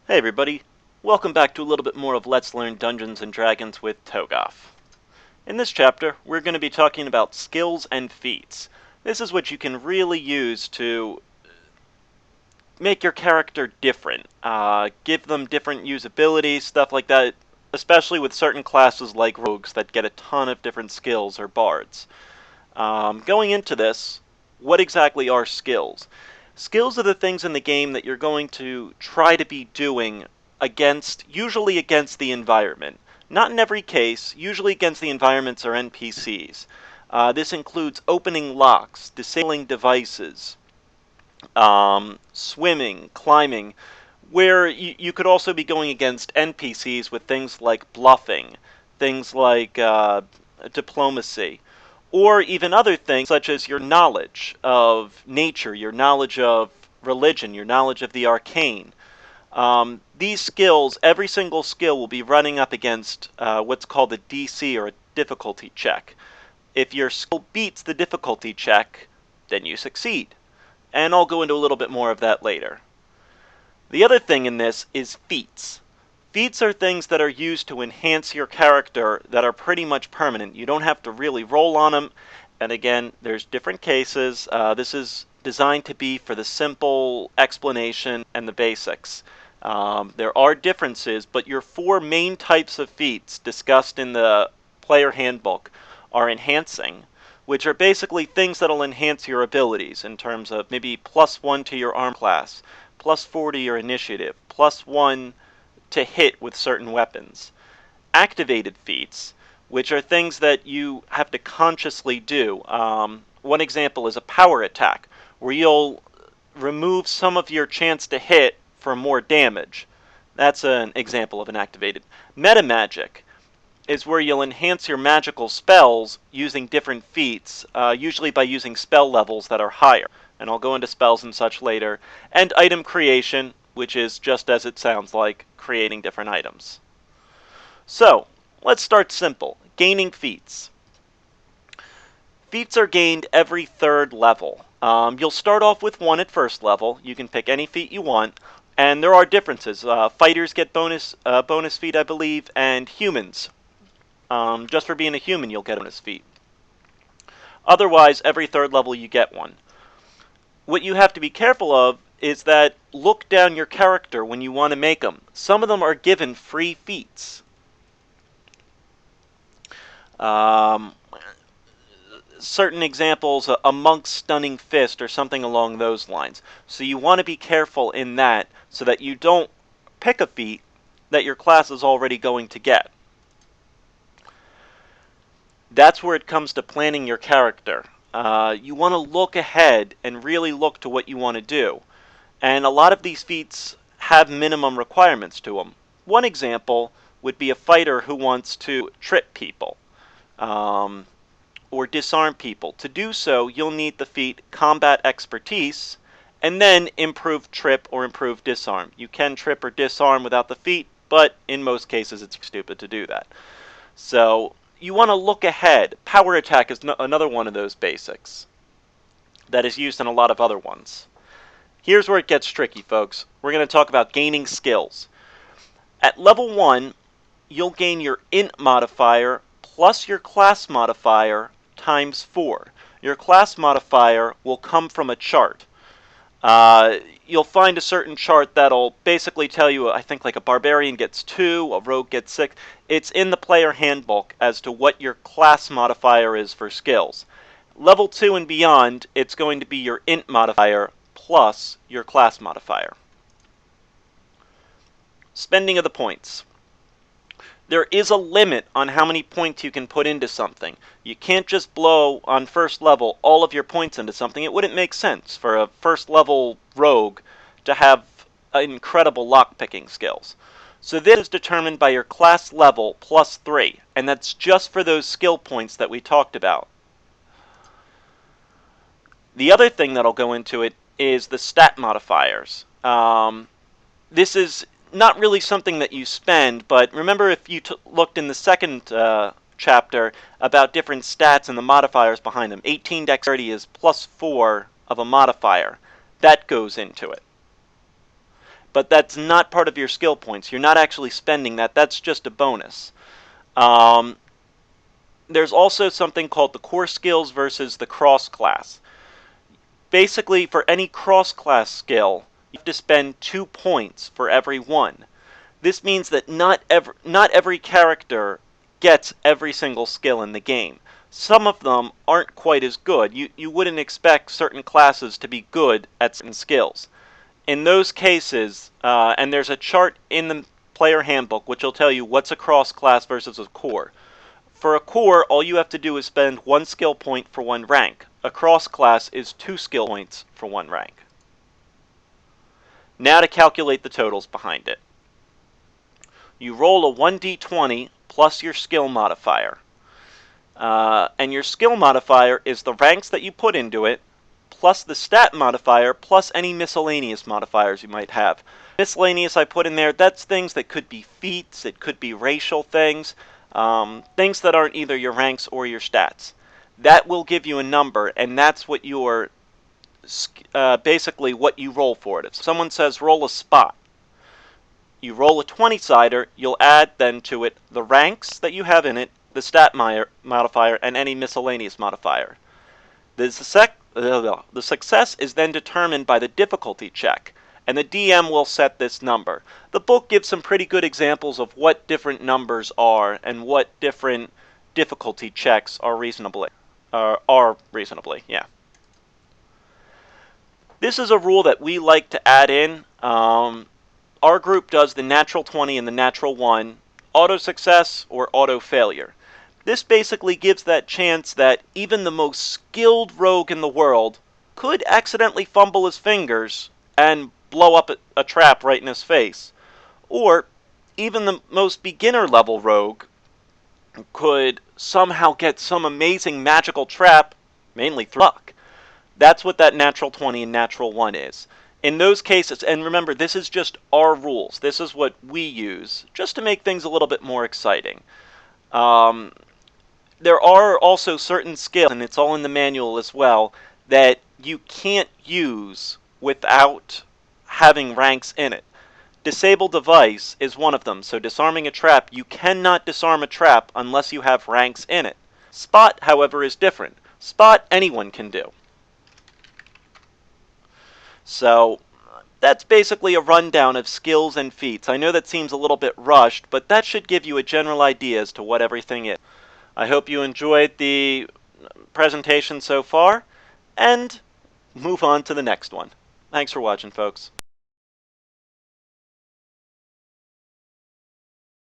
Hey everybody, welcome back to a little bit more of Let's Learn Dungeons & Dragons with Togoff. In this chapter, we're going to be talking about skills and feats. This is what you can really use to make your character different, give them different usability, stuff like that, especially with certain classes like rogues that get a ton of different skills or bards. Going into this, what exactly are skills? Skills are the things in the game that you're going to try to be doing usually against the environment. Not in every case, usually against the environments or NPCs. This includes opening locks, disabling devices, swimming, climbing, where you could also be going against NPCs with things like bluffing, things like diplomacy, or even other things such as your knowledge of nature, your knowledge of religion, your knowledge of the arcane. These skills, every single skill will be running up against what's called a DC, or a difficulty check. If your skill beats the difficulty check, then you succeed. And I'll go into a little bit more of that later. The other thing in this is feats. Feats are things that are used to enhance your character that are pretty much permanent. You don't have to really roll on them. And again, there's different cases. This is designed to be for the simple explanation and the basics. There are differences, but your four main types of feats discussed in the player handbook are enhancing, which are basically things that'll enhance your abilities in terms of maybe +1 to your arm class, +4 to your initiative, +1 to hit with certain weapons. Activated feats, which are things that you have to consciously do. One example is a power attack, where you'll remove some of your chance to hit for more damage. That's an example of an activated. Meta magic is where you'll enhance your magical spells using different feats, usually by using spell levels that are higher. And I'll go into spells and such later. And item creation, which is just as it sounds like, creating different items. So, let's start simple. Gaining feats. Feats are gained every third level. You'll start off with one at first level. You can pick any feat you want. And there are differences. Fighters get bonus feat, I believe, and humans. Just for being a human, you'll get a bonus feat. Otherwise, every third level you get one. What you have to be careful of is that look down your character when you want to make them. Some of them are given free feats. Certain examples, a monk's stunning fist or something along those lines. So you want to be careful in that so that you don't pick a feat that your class is already going to get. That's where it comes to planning your character. You want to look ahead and really look to what you want to do. And a lot of these feats have minimum requirements to them. One example would be a fighter who wants to trip people or disarm people. To do so, you'll need the feat Combat Expertise and then improve trip or improve disarm. You can trip or disarm without the feat, but in most cases it's stupid to do that. So you want to look ahead. Power attack is another one of those basics that is used in a lot of other ones. Here's where it gets tricky, folks. We're going to talk about gaining skills. At level 1, you'll gain your int modifier plus your class modifier times 4. Your class modifier will come from a chart. You'll find a certain chart that'll basically tell you, I think, like a barbarian gets 2, a rogue gets 6. It's in the player handbook as to what your class modifier is for skills. Level 2 and beyond, it's going to be your int modifier plus your class modifier. Spending of the points. There is a limit on how many points you can put into something. You can't just blow on first level all of your points into something. It wouldn't make sense for a first level rogue to have incredible lockpicking skills. So this is determined by your class level plus 3, and that's just for those skill points that we talked about. The other thing that'll go into it is the stat modifiers. This is not really something that you spend, but remember if you looked in the second chapter about different stats and the modifiers behind them. 18 dexterity is +4 of a modifier. That goes into it. but that's not part of your skill points. You're not actually spending that. That's just a bonus. Um, there's also something called the core skills versus the cross class. Basically, for any cross class skill, you have to spend 2 points for every one. This means that not every character gets every single skill in the game. Some of them aren't quite as good. You wouldn't expect certain classes to be good at certain skills. In those cases, and there's a chart in the player handbook which will tell you what's a cross class versus a core. For a core, all you have to do is spend 1 skill point for 1 rank. A cross class is 2 skill points for 1 rank. Now to calculate the totals behind it. You roll a 1d20 plus your skill modifier. And your skill modifier is the ranks that you put into it, plus the stat modifier, plus any miscellaneous modifiers you might have. Miscellaneous I put in there, that's things that could be feats, it could be racial things, things that aren't either your ranks or your stats. That will give you a number, and that's what your, basically what you roll for it. If someone says roll a spot, you roll a 20-sider, you'll add then to it the ranks that you have in it, the stat modifier, and any miscellaneous modifier. The success is then determined by the difficulty check, and the DM will set this number. The book gives some pretty good examples of what different numbers are and what different difficulty checks are reasonably. Yeah. This is a rule that we like to add in. Our group does the natural 20 and the natural 1, auto success or auto failure. This basically gives that chance that even the most skilled rogue in the world could accidentally fumble his fingers and blow up a trap right in his face. Or even the most beginner level rogue could somehow get some amazing magical trap, mainly through luck. That's what that natural 20 and natural 1 is. In those cases, and remember, this is just our rules. This is what we use, just to make things a little bit more exciting. There are also certain skills, and it's all in the manual as well, that you can't use without having ranks in it. Disable device is one of them, so disarming a trap, you cannot disarm a trap unless you have ranks in it. Spot, however, is different. Spot, anyone can do. So that's basically a rundown of skills and feats. I know that seems a little bit rushed, but that should give you a general idea as to what everything is. I hope you enjoyed the presentation so far, and move on to the next one. Thanks for watching, folks.